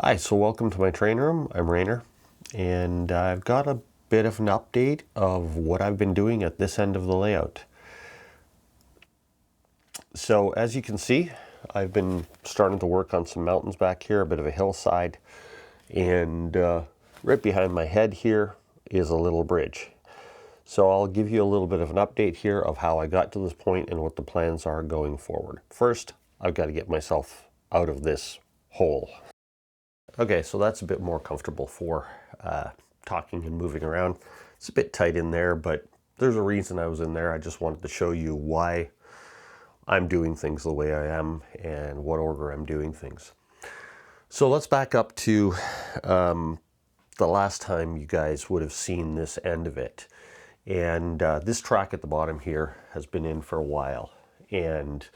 Hi, so welcome to my train room. I'm Rainer, and I've got a bit of an update of what I've been doing at this end of the layout. So as you can see, I've been starting to work on some mountains back here, a bit of a hillside, and right behind my head here is a little bridge. So I'll give you a little bit of an update here of how I got to this point and what the plans are going forward. First, I've got to get myself out of this hole. Okay, so that's a bit more comfortable for talking and moving around. It's a bit tight in there, but there's a reason I was in there. I just wanted to show you why I'm doing things the way I am and what order I'm doing things. So let's back up to the last time you guys would have seen this end of it. And this track at the bottom here has been in for a while. And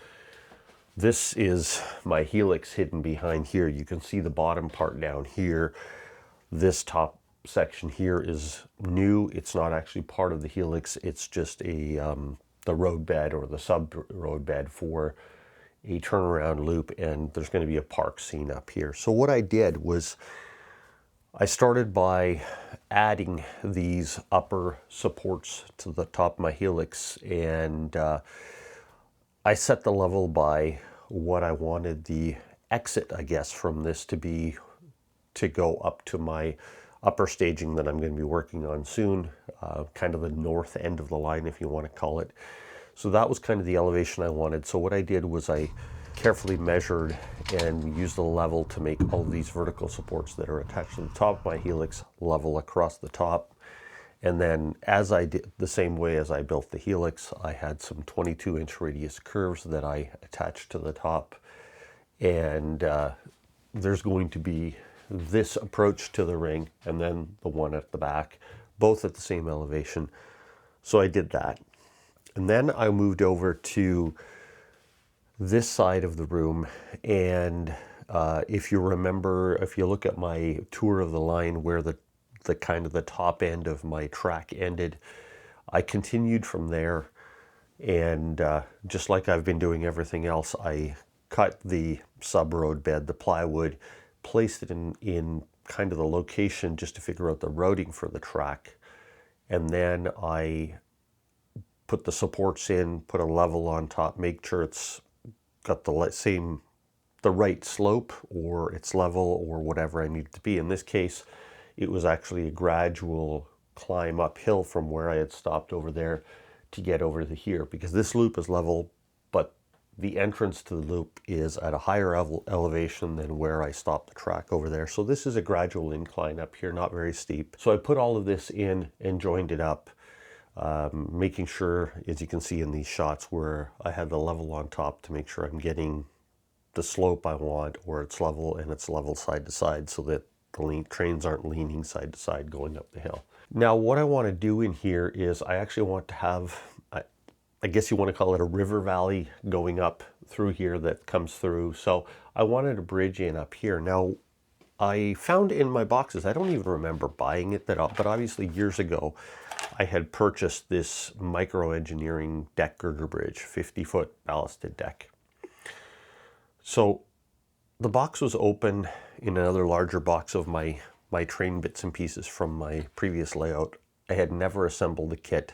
this is my helix hidden behind here. You can see the bottom part down here. This top section here is new. It's not actually part of the helix. It's just the road bed or the sub road bed for a turnaround loop, and there's going to be a park scene up here. So what I did was I started by adding these upper supports to the top of my helix, and I set the level by what I wanted the exit, I guess, from this to be, to go up to my upper staging that I'm going to be working on soon, kind of the north end of the line, if you want to call it. So that was kind of the elevation I wanted. So what I did was I carefully measured and used the level to make all of these vertical supports that are attached to the top of my helix level across the top. And then as I did, the same way as I built the helix, I had some 22-inch radius curves that I attached to the top. And there's going to be this approach to the ring and then the one at the back, both at the same elevation. So I did that. And then I moved over to this side of the room. And if you remember, if you look at my tour of the line where the kind of the top end of my track ended, I continued from there, and just like I've been doing everything else, I cut the sub road bed, the plywood, placed it in kind of the location just to figure out the routing for the track, and then I put the supports in, put a level on top, make sure it's got the right slope, or it's level, or whatever I need it to be. In this case, it was actually a gradual climb uphill from where I had stopped over there to get over to here, because this loop is level, but the entrance to the loop is at a higher elevation than where I stopped the track over there. So this is a gradual incline up here, not very steep. So I put all of this in and joined it up, making sure, as you can see in these shots, where I had the level on top to make sure I'm getting the slope I want, or it's level and it's level side to side, so that the trains aren't leaning side to side going up the hill. Now what I want to do in here is I actually want to have, I guess you want to call it a river valley going up through here that comes through. So I wanted a bridge in up here. Now I found in my boxes, I don't even remember buying it, but obviously years ago I had purchased this Micro Engineering deck girder bridge, 50-foot ballasted deck. So the box was open in another larger box of my train bits and pieces from my previous layout. I had never assembled the kit,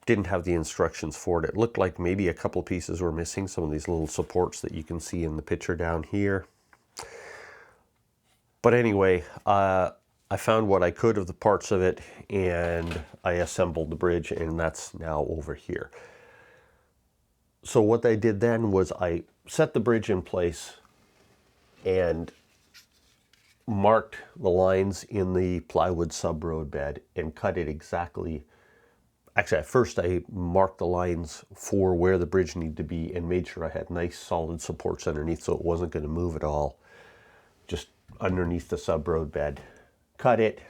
didn't have the instructions for it. It looked like maybe a couple pieces were missing, some of these little supports that you can see in the picture down here. But anyway, I found what I could of the parts of it, and I assembled the bridge, and that's now over here. So what I did then was I set the bridge in place and marked the lines in the plywood sub road bed and cut it exactly. Actually, at first I marked the lines for where the bridge needed to be and made sure I had nice solid supports underneath so it wasn't going to move at all, just underneath the sub road bed. Cut it,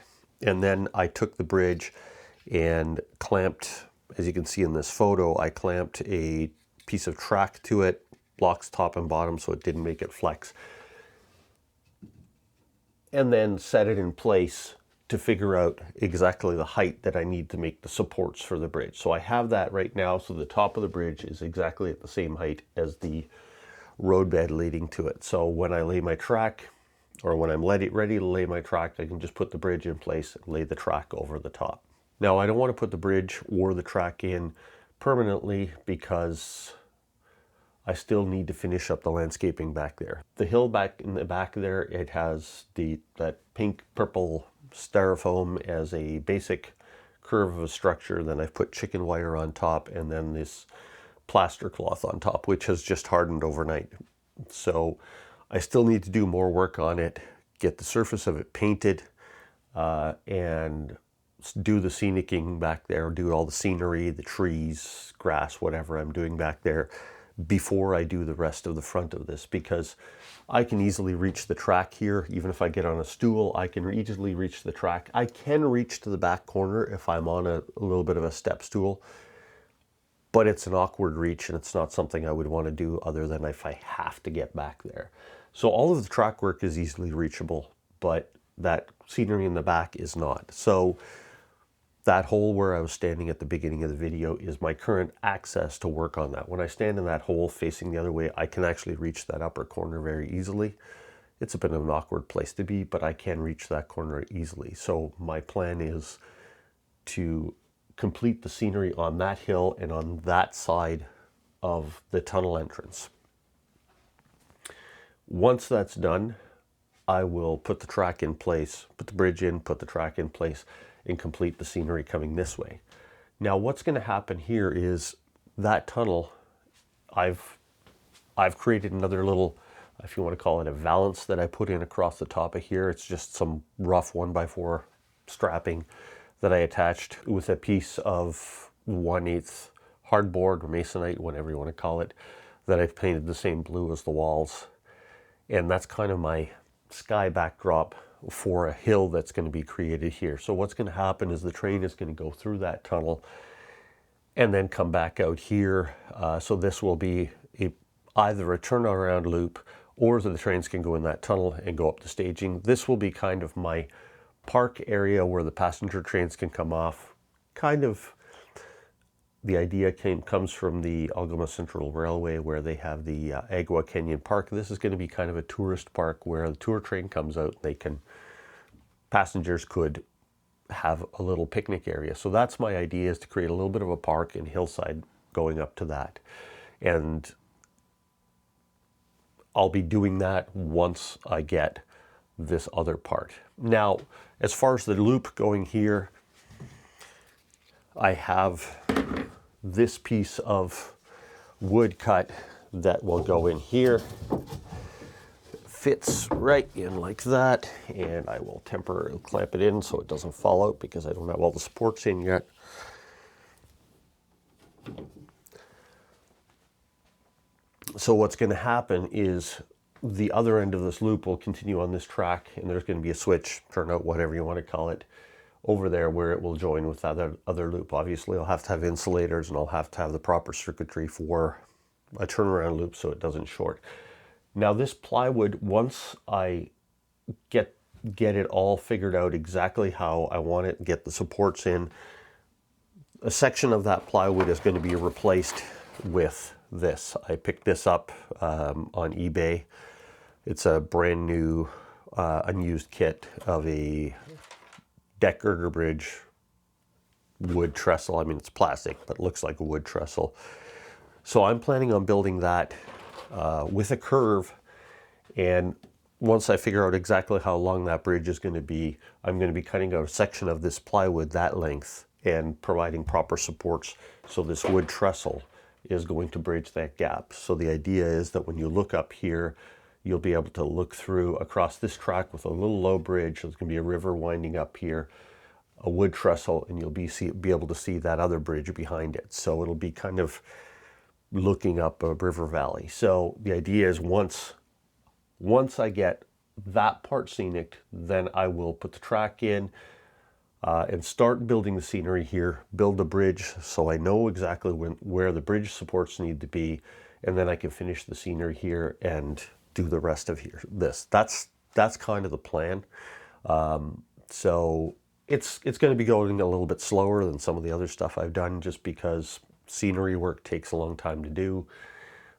and then I took the bridge and clamped, as you can see in this photo, I clamped a piece of track to it, blocks top and bottom so it didn't make it flex, and then set it in place to figure out exactly the height that I need to make the supports for the bridge. So I have that right now, so the top of the bridge is exactly at the same height as the road bed leading to it. So when I lay my track, or when I'm ready to lay my track, I can just put the bridge in place and lay the track over the top. Now, I don't want to put the bridge or the track in permanently because I still need to finish up the landscaping back there. The hill back in the back there, it has that pink purple styrofoam as a basic curve of a structure. Then I've put chicken wire on top, and then this plaster cloth on top, which has just hardened overnight. So I still need to do more work on it, get the surface of it painted, and do the scenicking back there, do all the scenery, the trees, grass, whatever I'm doing back there before I do the rest of the front of this, because I can easily reach the track here. Even if I get on a stool, I can easily reach the track. I can reach to the back corner if I'm on a little bit of a step stool, but it's an awkward reach and it's not something I would want to do other than if I have to get back there. So all of the track work is easily reachable, but that scenery in the back is not. So that hole where I was standing at the beginning of the video is my current access to work on that. When I stand in that hole facing the other way, I can actually reach that upper corner very easily. It's a bit of an awkward place to be, but I can reach that corner easily. So my plan is to complete the scenery on that hill and on that side of the tunnel entrance. Once that's done, I will put the track in place, put the bridge in, put the track in place, and complete the scenery coming this way. Now what's going to happen here is that tunnel, I've created another little, if you want to call it a valance, that I put in across the top of here. It's just some rough 1x4 strapping that I attached with a piece of 1/8 hardboard or masonite, whatever you want to call it, that I've painted the same blue as the walls. And that's kind of my sky backdrop for a hill that's going to be created here. So what's going to happen is the train is going to go through that tunnel and then come back out here. So this will be either a turnaround loop, or the trains can go in that tunnel and go up to staging. This will be kind of my park area where the passenger trains can come off. Kind of the idea comes from the Algoma Central Railway, where they have the Agua Canyon Park. This is going to be kind of a tourist park where the tour train comes out. Passengers could have a little picnic area. So that's my idea, is to create a little bit of a park and hillside going up to that. And I'll be doing that once I get this other part. Now, as far as the loop going here, I have this piece of wood cut that will go in here. It fits right in like that, and I will temporarily clamp it in so it doesn't fall out because I don't have all the supports in yet. So what's going to happen is the other end of this loop will continue on this track, and there's going to be a switch, turnout, whatever you want to call it, over there where it will join with that other loop. Obviously, I'll have to have insulators, and I'll have to have the proper circuitry for a turnaround loop so it doesn't short. Now this plywood, once I get it all figured out exactly how I want it, get the supports in, a section of that plywood is going to be replaced with this. I picked this up on eBay. It's a brand new unused kit of a deck girder bridge wood trestle. I mean, it's plastic, but it looks like a wood trestle. So I'm planning on building that with a curve, and once I figure out exactly how long that bridge is going to be, I'm going to be cutting out a section of this plywood that length and providing proper supports, so this wood trestle is going to bridge that gap. So the idea is that when you look up here, you'll be able to look through across this track with a little low bridge. There's going to be a river winding up here, a wood trestle, and you'll be able to see that other bridge behind it. So it'll be kind of looking up a river valley. So the idea is once I get that part scenic, then I will put the track in and start building the scenery here, build a bridge so I know exactly where the bridge supports need to be, and then I can finish the scenery here and do the rest of this. That's kind of the plan. So it's going to be going a little bit slower than some of the other stuff I've done, just because scenery work takes a long time to do.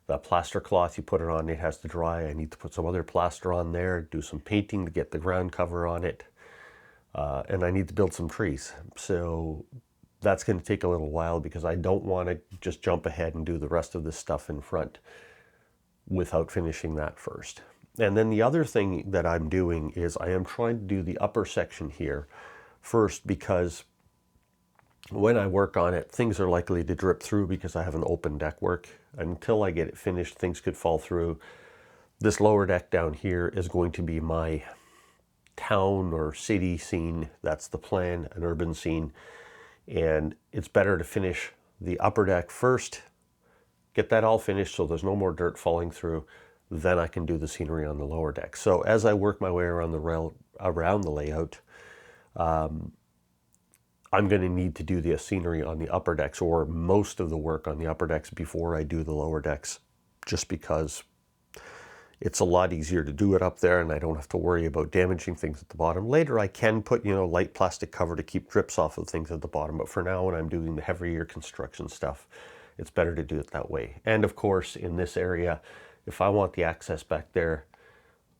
The plaster cloth, you put it on, it has to dry. I need to put some other plaster on there, do some painting to get the ground cover on it. And I need to build some trees. So that's going to take a little while because I don't want to just jump ahead and do the rest of this stuff in front without finishing that first. And then the other thing that I'm doing is I am trying to do the upper section here first, because when I work on it, things are likely to drip through because I have an open deck work. Until I get it finished, things could fall through. This lower deck down here is going to be my town or city scene. That's the plan, an urban scene. And it's better to finish the upper deck first, get that all finished so there's no more dirt falling through, then I can do the scenery on the lower deck. So as I work my way around the layout, I'm going to need to do the scenery on the upper decks, or most of the work on the upper decks, before I do the lower decks, just because it's a lot easier to do it up there and I don't have to worry about damaging things at the bottom. Later I can put, light plastic cover to keep drips off of things at the bottom, but for now when I'm doing the heavier construction stuff, it's better to do it that way. And of course, in this area, if I want the access back there,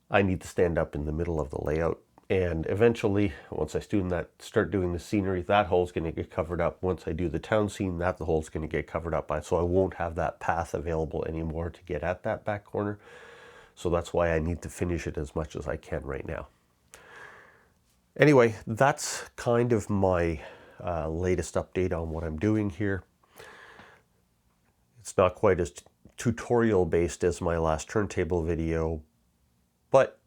I need to stand up in the middle of the layout. And eventually, once I start doing the scenery, that hole's going to get covered up. Once I do the town scene, the hole's going to get covered up. So I won't have that path available anymore to get at that back corner. So that's why I need to finish it as much as I can right now. Anyway, that's kind of my latest update on what I'm doing here. It's not quite as tutorial based as my last turntable video, but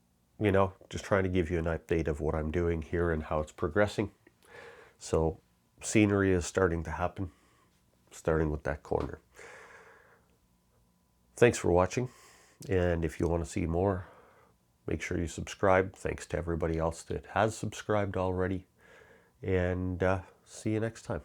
just trying to give you an update of what I'm doing here and how it's progressing. So scenery is starting to happen, starting with that corner. Thanks for watching. And if you want to see more, make sure you subscribe. Thanks to everybody else that has subscribed already. And see you next time.